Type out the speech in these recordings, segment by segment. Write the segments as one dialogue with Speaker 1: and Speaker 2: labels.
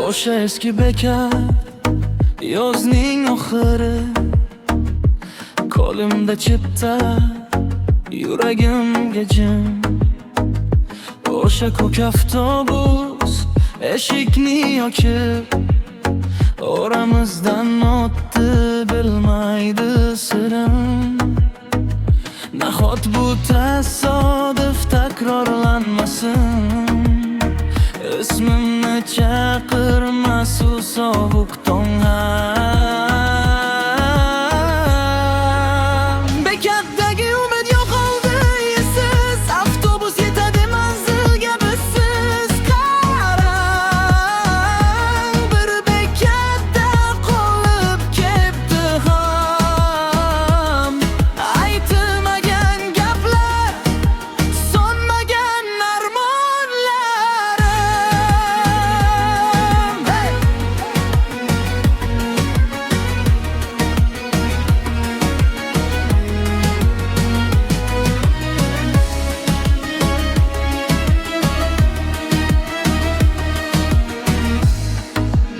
Speaker 1: O'sha eski bekar yozning oxiri, qo'limda chipta, yuragimga jim. O'sha ko'k avtobus eshikni yopib, oramizdan o'tdi bilmaydi sirim. Nahot bu tasodif takrorlanmasin, ismimni chaqirmas u sovuq tong ham. Bekatdagi umid yo'qoldi esiz, avtobus yetadi manzilga bizsiz. Qarang, bir bekatda qolib ketdi ham. Aytilmagan gaplar, so'nmagan armonlarim.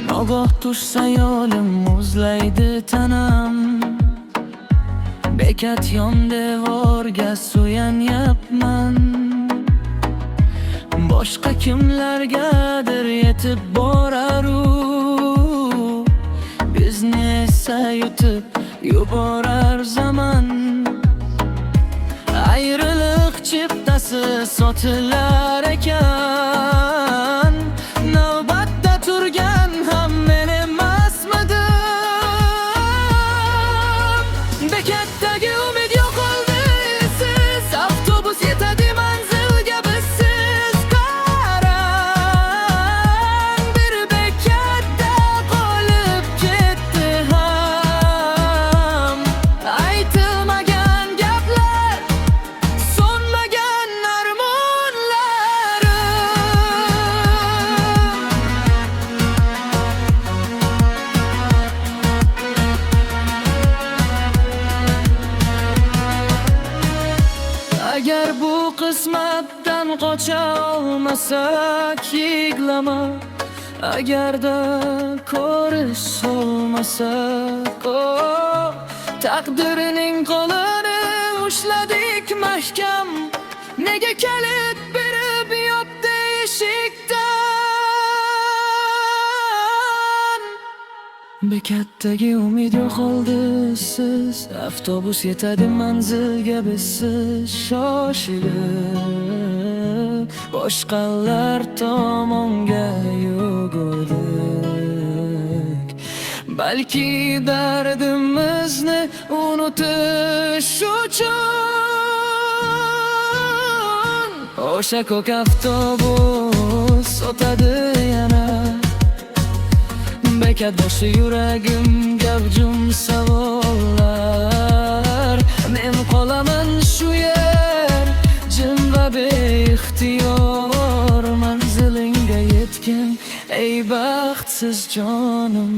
Speaker 1: Nogoh tushsa yo'lim muzlaydi tanam, bekat yon devorga suyanyapman. Boshqa kimlargadir yetib borar u, bizni esa yutib yuborar zaman. Ayriliq chiptasi sotilar ekan, navbatda turgan ham men emasmidim. Bekatdagi umid yo'qoldi esiz, avtobus yetadi manzilga bizsiz. Qarang, bir bekatda qolib ketdi ham. Aytilmagan gaplar, so'nmagan armonlarim. Agar bu qismatdan qocha olmasak yiglama, agarda ko'rish olmasak, taqdirining qo'lini ushladik mahkam. Nega kalit berib yopdi eshikdan? Bekatdagi umid yo'qoldi siz, avtobus yetadi manzilga bizsiz. Shoshilib boshqalar tomonga yugurdik, balki dardimizni unutish uchun. O'sha ko'k avtobus o'tadi yana, bekat boshi yuragim gavjum savollar. Men qolaman shu yer, jim va beixtiyor, manzilingga yetgan ey baxtsiz jonim.